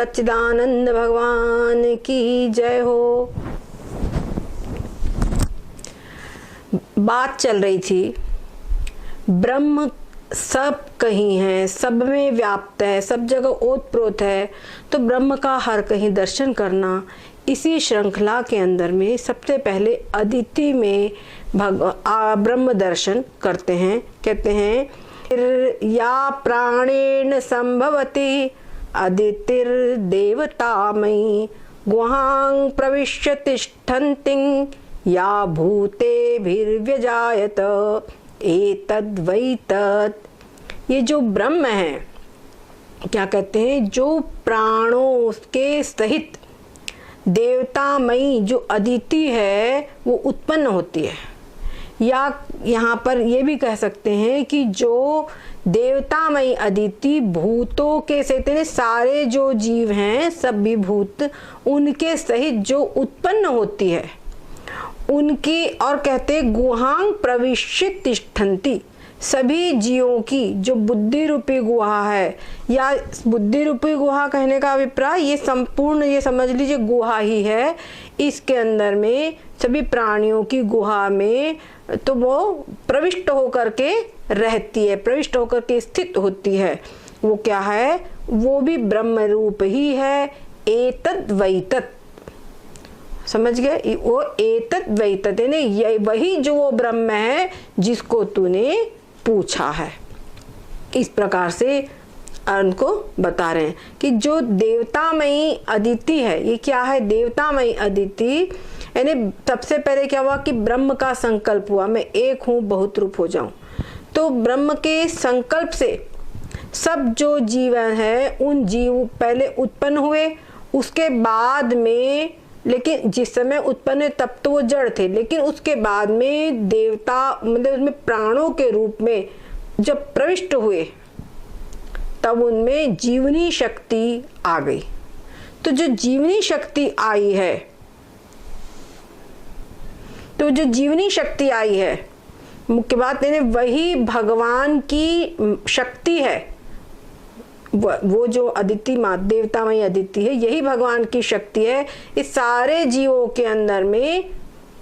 सच्चिदानंद भगवान की जय हो। बात चल रही थी ब्रह्म सब कहीं है, सब में व्याप्त है, सब जगह ओतप्रोत है, तो ब्रह्म का हर कहीं दर्शन करना। इसी श्रृंखला के अंदर में सबसे पहले अदिति में ब्रह्म दर्शन करते हैं। कहते हैं या प्राणेन संभवति अदितिर्देवतामयी गुहां प्रविश्य तिष्ठन्ति या भूतेभिर्व्यजायत एतद् वै तत्। ये जो ब्रह्म है, क्या कहते हैं, जो प्राणों के सहित देवतामयी जो अदिति है वो उत्पन्न होती है, या यहाँ पर ये भी कह सकते हैं कि जो देवतामयी अदिति भूतों के सहित, सारे जो जीव हैं सब भी भूत उनके सहित जो उत्पन्न होती है उनकी, और कहते गुहां प्रविश्य तिष्ठन्ति, सभी जीवों की जो बुद्धि रूपी गुहा है, या बुद्धि रूपी गुहा कहने का अभिप्राय ये संपूर्ण, ये समझ लीजिए गुहा ही है। इसके अंदर में सभी प्राणियों की गुहा में तो वो प्रविष्ट होकर के रहती है, प्रविष्ट होकर के स्थित होती है। वो क्या है, वो भी ब्रह्म रूप ही है। एतद् वै तत्, समझ गए, वो एतद् वै तत् यानी वही जो वो ब्रह्म है जिसको तूने पूछा है। इस प्रकार से उनको बता रहे हैं कि जो देवतामयी अदिति है, ये क्या है, देवतामयी अदिति यानी सबसे पहले क्या हुआ कि ब्रह्म का संकल्प हुआ, मैं एक हूं बहुत रूप हो जाऊं। तो ब्रह्म के संकल्प से सब जो जीवन है उन जीव पहले उत्पन्न हुए, उसके बाद में, लेकिन जिस समय उत्पन्न तब तो वो जड़ थे, लेकिन उसके बाद में देवता मतलब उसमें प्राणों के रूप में जब प्रविष्ट हुए तब उनमें जीवनी शक्ति आ गई। तो जो जीवनी शक्ति आई है, तो जो जीवनी शक्ति आई है, मुख्य बात है वही भगवान की शक्ति है। वो जो अदिति माँ देवतामयी अदिति है, यही भगवान की शक्ति है। इस सारे जीवों के अंदर में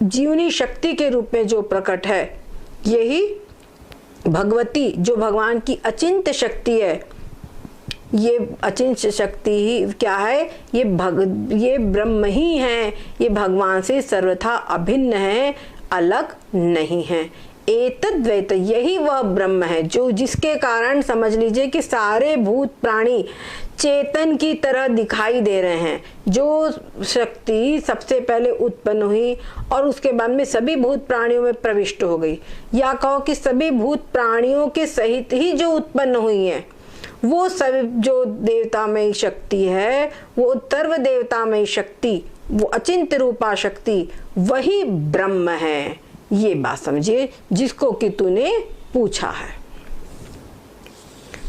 जीवनी शक्ति के रूप में जो प्रकट है, यही भगवती जो भगवान की अचिंत्य शक्ति है। ये अचिंत्य शक्ति ही क्या है, ये ब्रह्म ही है, ये भगवान से सर्वथा अभिन्न है, अलग नहीं है। एतद्वैत, यही वह ब्रह्म है जो जिसके कारण समझ लीजिए कि सारे भूत प्राणी चेतन की तरह दिखाई दे रहे हैं। जो शक्ति सबसे पहले उत्पन्न हुई और उसके बाद में सभी भूत प्राणियों में प्रविष्ट हो गई, या कहो कि सभी भूत प्राणियों के सहित ही जो उत्पन्न हुई है, वो सब जो देवतामयी शक्ति है, वो सर्व देवतामयी शक्ति, वो अचिंत्य रूपा शक्ति, वही ब्रह्म है। ये बात समझिए जिसको कि तूने पूछा है।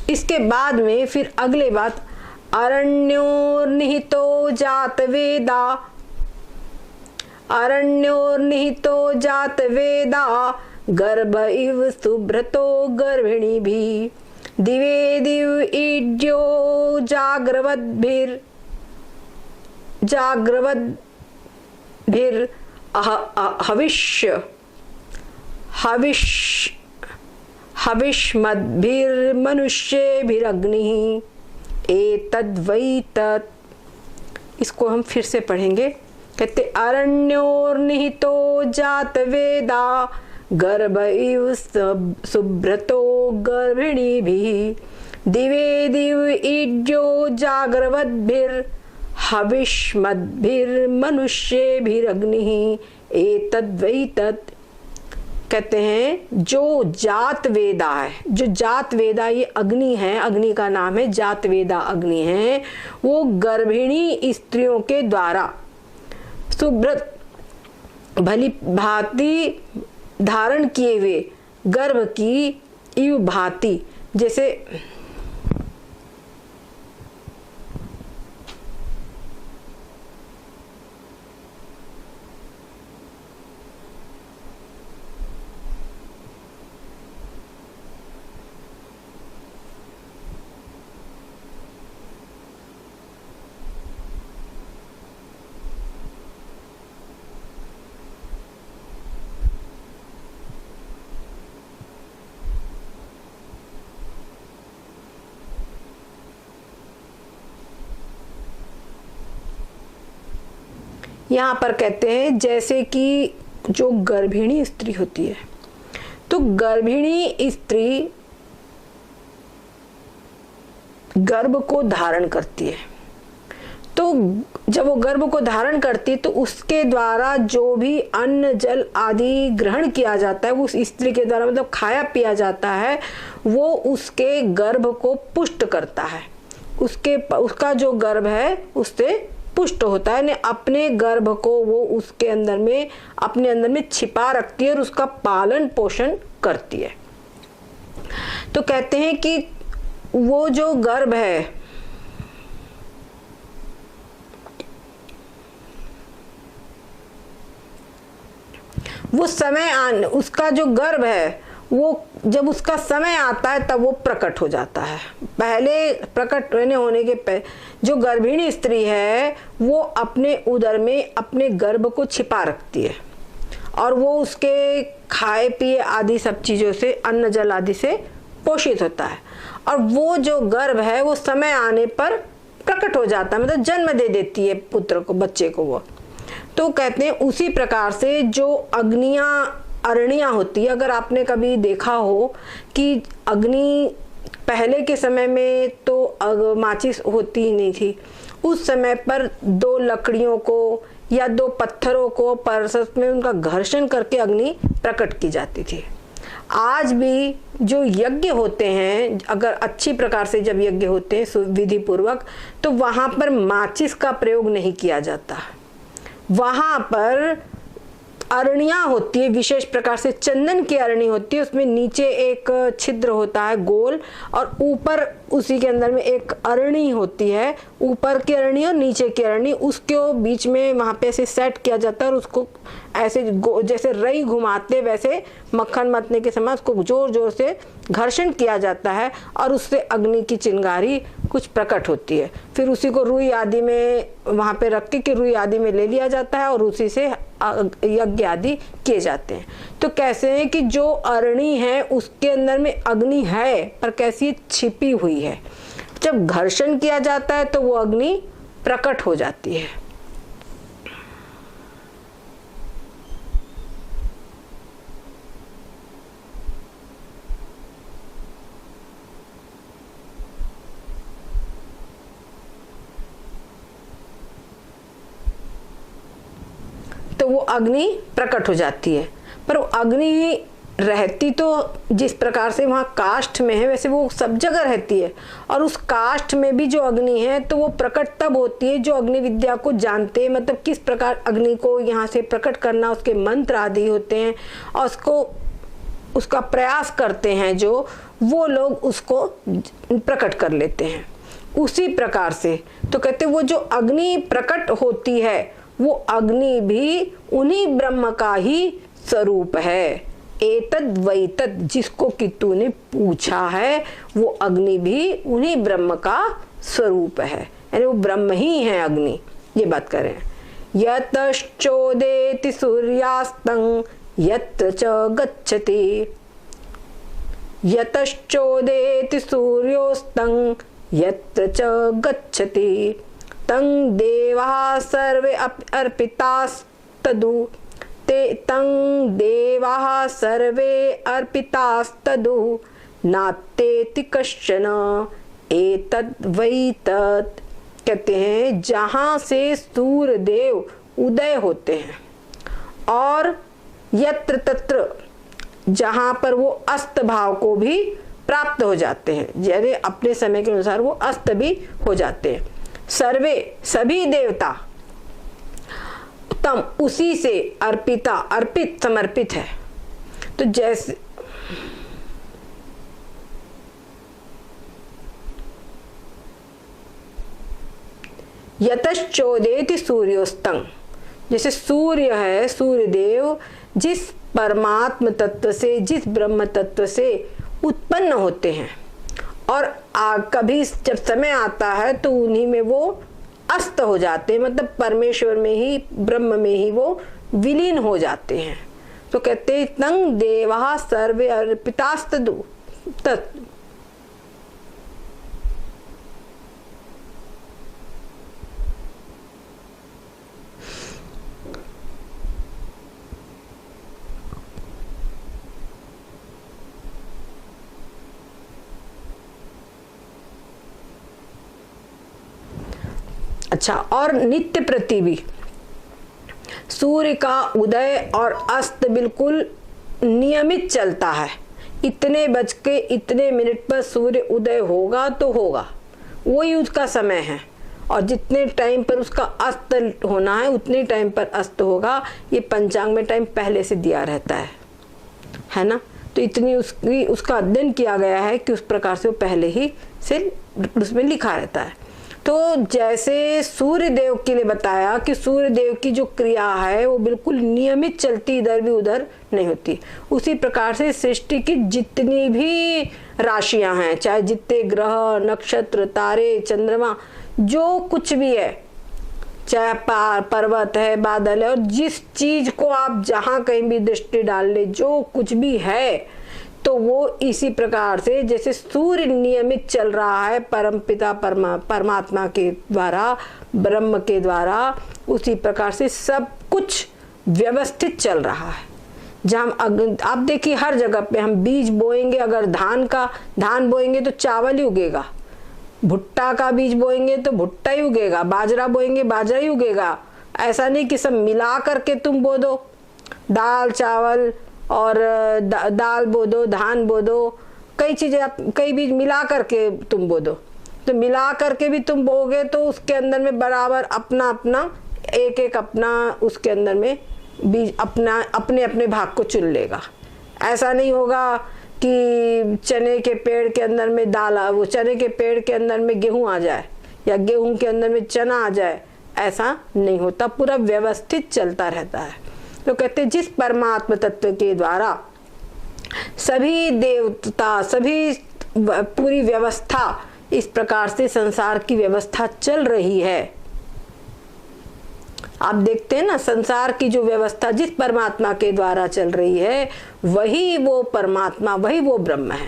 इसके बाद में फिर अगले बात, अरण्योर्निहितो जात वेदा, अरण्योर्निहितो जात वेदा गर्भ इव सुब्रतो गर्भिणी भी दिवे दिव ईड्यो जाग्रवद्भिर हविष्मद्भिर्मनुष्येभिरग्निः एतद् वै तत्। इसको हम फिर से पढ़ेंगे। कहते अरण्योर्निहितो जात वेदा गर्भ इव सुब्रतो गर्भिणीभिः दिवे दिव ईड्यो जाग्रवद्भिर हविष्मद्भिर्मनुष्येभिरग्निः एतद् वै तत्। कहते हैं जो जात वेदा है, जो जात वेदा ये अग्नि है, अग्नि का नाम है जात वेदा अग्नि है, वो गर्भिणी स्त्रियों के द्वारा सुब्रत भली भांति धारण किए हुए गर्भ की इव भांति, जैसे यहाँ पर कहते हैं जैसे कि जो गर्भिणी स्त्री होती है, तो गर्भिणी स्त्री गर्भ को धारण करती है। तो जब वो गर्भ को धारण करती है तो उसके द्वारा जो भी अन्न जल आदि ग्रहण किया जाता है वो उस स्त्री के द्वारा, मतलब खाया पिया जाता है, वो उसके गर्भ को पुष्ट करता है। उसका जो गर्भ है उससे पुष्ट होता है, अपने गर्भ को वो उसके अंदर में, अपने अंदर में छिपा रखती है और उसका पालन पोषण करती है। तो कहते हैं कि वो जो गर्भ है वो उसका जो गर्भ है वो जब उसका समय आता है तब वो प्रकट हो जाता है। पहले प्रकट होने के जो गर्भिणी स्त्री है वो अपने उदर में अपने गर्भ को छिपा रखती है और वो उसके खाए पिए आदि सब चीजों से, अन्न जल आदि से पोषित होता है। और वो जो गर्भ है वो समय आने पर प्रकट हो जाता है, मतलब जन्म दे देती है पुत्र को, बच्चे को वो। तो कहते हैं उसी प्रकार से जो अरणियां होती है, अगर आपने कभी देखा हो कि अग्नि पहले के समय में तो माचिस होती ही नहीं थी, उस समय पर 2 लकड़ियों को या 2 पत्थरों को परसत में उनका घर्षण करके अग्नि प्रकट की जाती थी। आज भी जो यज्ञ होते हैं, अगर अच्छी प्रकार से जब यज्ञ होते हैं विधि पूर्वक, तो वहां पर माचिस का प्रयोग नहीं किया जाता। वहां पर अरणियां होती है, विशेष प्रकार से चंदन की अरणी होती है, उसमें नीचे एक छिद्र होता है गोल और ऊपर उसी के अंदर में एक अरणी होती है, ऊपर की अरणी और नीचे की अरणी, उसके बीच में वहां पे ऐसे सेट किया जाता है और उसको ऐसे जैसे रई घुमाते वैसे मक्खन मतने के समय उसको जोर जोर से घर्षण किया जाता है और उससे अग्नि की चिंगारी कुछ प्रकट होती है। फिर उसी को रुई आदि में वहां पे रख के रुई आदि में ले लिया जाता है और उसी से यज्ञ आदि किए जाते हैं। तो कैसे है कि जो अरणी है उसके अंदर में अग्नि है पर कैसी छिपी हुई है, जब घर्षण किया जाता है तो वो अग्नि प्रकट हो जाती है। तो वो अग्नि प्रकट हो जाती है। पर वो अग्नि रहती तो जिस प्रकार से वहाँ काष्ठ में है वैसे वो सब जगह रहती है, और उस काष्ठ में भी जो अग्नि है तो वो प्रकट तब होती है जो अग्नि विद्या को जानते हैं, मतलब किस प्रकार अग्नि को यहाँ से प्रकट करना, उसके मंत्र आदि होते हैं और उसका प्रयास करते हैं, जो वो लोग उसको प्रकट कर लेते हैं। उसी प्रकार से तो कहते वो जो अग्नि प्रकट होती है वो अग्नि भी उन्हीं ब्रह्म का ही स्वरूप है। एतद वैतद, जिसको कि तूने पूछा है, वो अग्नि भी उन्हीं ब्रह्म का स्वरूप है, यानी वो ब्रह्म ही है अग्नि। ये बात करें। यतश्चोदेति सूर्यास्तं यत्र च गच्छति, यतश्चोदेति सूर्योस्तं यत्र च गच्छति, तं देवाः सर्वे अर्पितास्तदु, ते तं देवाः सर्वे अर्पितास्तदु, नात्येति कश्चन एतद् वै तत्। कहते हैं जहाँ से सूर्य देव उदय होते हैं और यत्र तत्र, जहाँ पर वो अस्त भाव को भी प्राप्त हो जाते हैं, यानी अपने समय के अनुसार वो अस्त भी हो जाते हैं। सर्वे, सभी देवता, तम, उसी से, अर्पिता, अर्पित, समर्पित है। तो जैसे यतश्चोदेति सूर्योस्तं, जैसे सूर्य है, सूर्य देव जिस परमात्म तत्व से, जिस ब्रह्म तत्व से उत्पन्न होते हैं और कभी जब समय आता है तो उन्हीं में वो अस्त हो जाते हैं, मतलब परमेश्वर में ही, ब्रह्म में ही वो विलीन हो जाते हैं। तो कहते हैं तं देवाः सर्वे अर्पितास्तदु, अच्छा, और नित्य प्रति भी सूर्य का उदय और अस्त बिल्कुल नियमित चलता है। इतने बज के इतने मिनट पर सूर्य उदय होगा तो होगा, वही उसका समय है, और जितने टाइम पर उसका अस्त होना है उतने टाइम पर अस्त होगा। ये पंचांग में टाइम पहले से दिया रहता है ना। तो इतनी उसका अध्ययन किया गया है कि उस प्रकार से वो पहले ही से उसमें लिखा रहता है। तो जैसे सूर्य देव के लिए बताया कि सूर्य देव की जो क्रिया है वो बिल्कुल नियमित चलती, इधर भी उधर नहीं होती, उसी प्रकार से सृष्टि की जितनी भी राशियां हैं, चाहे जितने ग्रह, नक्षत्र, तारे, चंद्रमा, जो कुछ भी है, चाहे पर्वत है, बादल है, और जिस चीज को आप जहां कहीं भी दृष्टि डाल ले, जो कुछ भी है, तो वो इसी प्रकार से जैसे सूर्य नियमित चल रहा है परमपिता परमात्मा के द्वारा, ब्रह्म के द्वारा, उसी प्रकार से सब कुछ व्यवस्थित चल रहा है। जहाँ आप देखिए हर जगह पे हम बीज बोएंगे, अगर धान बोएंगे तो चावल ही उगेगा, भुट्टा का बीज बोएंगे तो भुट्टा ही उगेगा, बाजरा बोएंगे बाजरा ही उगेगा। ऐसा नहीं कि सब मिला करके तुम बो दो, दाल चावल और दाल बो दो, धान बो दो, कई चीजें आप कई बीज मिला करके तुम बो दो। तो मिला करके भी तुम बोगे तो उसके अंदर में बराबर अपना अपना एक एक अपना उसके अंदर में बीज अपना अपने अपने भाग को चुन लेगा। ऐसा नहीं होगा कि चने के पेड़ के अंदर में दाल, वो चने के पेड़ के अंदर में गेहूं आ जाए या गेहूं के अंदर में चना आ जाए, ऐसा नहीं होता, पूरा व्यवस्थित चलता रहता है। तो कहते जिस परमात्मा तत्व के द्वारा सभी देवता, सभी पूरी व्यवस्था, इस प्रकार से संसार की व्यवस्था चल रही है। आप देखते हैं ना, संसार की जो व्यवस्था जिस परमात्मा के द्वारा चल रही है, वही वो परमात्मा, वही वो ब्रह्म है।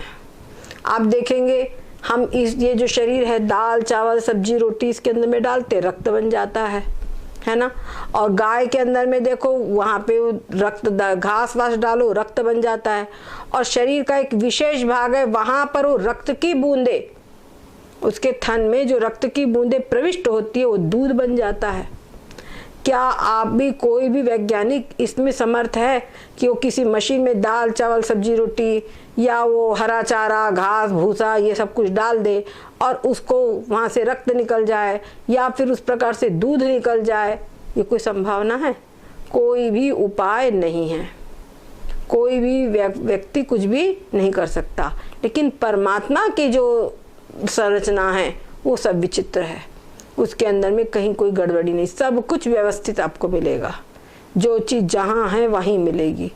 आप देखेंगे हम ये जो शरीर है, दाल चावल सब्जी रोटी इसके अंदर में डालते रक्त बन जाता है ना। और गाय के अंदर में देखो वहां पे रक्त, घास वास डालो रक्त बन जाता है। और शरीर का एक विशेष भाग है, वहां पर वो रक्त की बूंदे, उसके थन में जो रक्त की बूंदे प्रविष्ट होती है वो दूध बन जाता है। क्या आप भी, कोई भी वैज्ञानिक इसमें समर्थ है कि वो किसी मशीन में दाल चावल सब्जी रोटी या वो हरा चारा घास भूसा ये सब कुछ डाल दे और उसको वहां से रक्त निकल जाए या फिर उस प्रकार से दूध निकल जाए? ये कोई संभावना है? कोई भी उपाय नहीं है, कोई भी व्यक्ति कुछ भी नहीं कर सकता। लेकिन परमात्मा की जो संरचना है वो सब विचित्र है, उसके अंदर में कहीं कोई गड़बड़ी नहीं, सब कुछ व्यवस्थित आपको मिलेगा। जो चीज जहाँ है वहीं मिलेगी,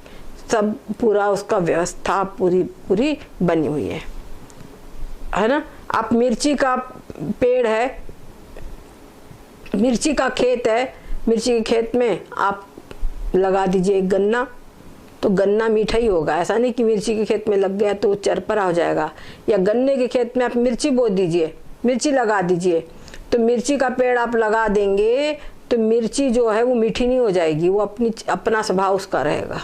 सब पूरा उसका व्यवस्था पूरी पूरी बनी हुई है ना। आप मिर्ची का पेड़ है, मिर्ची का खेत है, मिर्ची के खेत में आप लगा दीजिए एक गन्ना, तो गन्ना मीठा ही होगा। ऐसा नहीं कि मिर्ची के खेत में लग गया तो चरपरा हो जाएगा। या गन्ने के खेत में आप मिर्ची बो दीजिए, मिर्ची लगा दीजिए, तो मिर्ची का पेड़ आप लगा देंगे तो मिर्ची जो है वो मीठी नहीं हो जाएगी, वो अपना स्वभाव उसका रहेगा,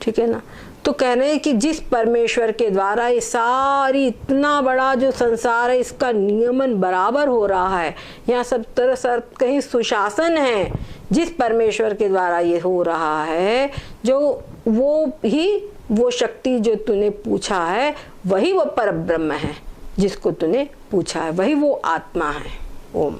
ठीक है ना। तो कह रहे हैं कि जिस परमेश्वर के द्वारा ये सारी इतना बड़ा जो संसार है इसका नियमन बराबर हो रहा है, यहाँ सब तरह से कहीं सुशासन है, जिस परमेश्वर के द्वारा ये हो रहा है, जो वो शक्ति जो तूने पूछा है वही वो परब्रह्म है, जिसको तूने पूछा है वही वो आत्मा है। ओम।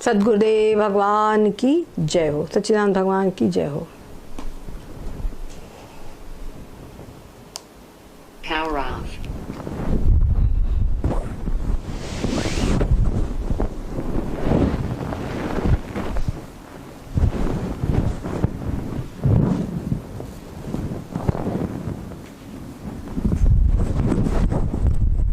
सद्गुरुदेव भगवान की जय हो, सच्चिदानंद भगवान की जय हो।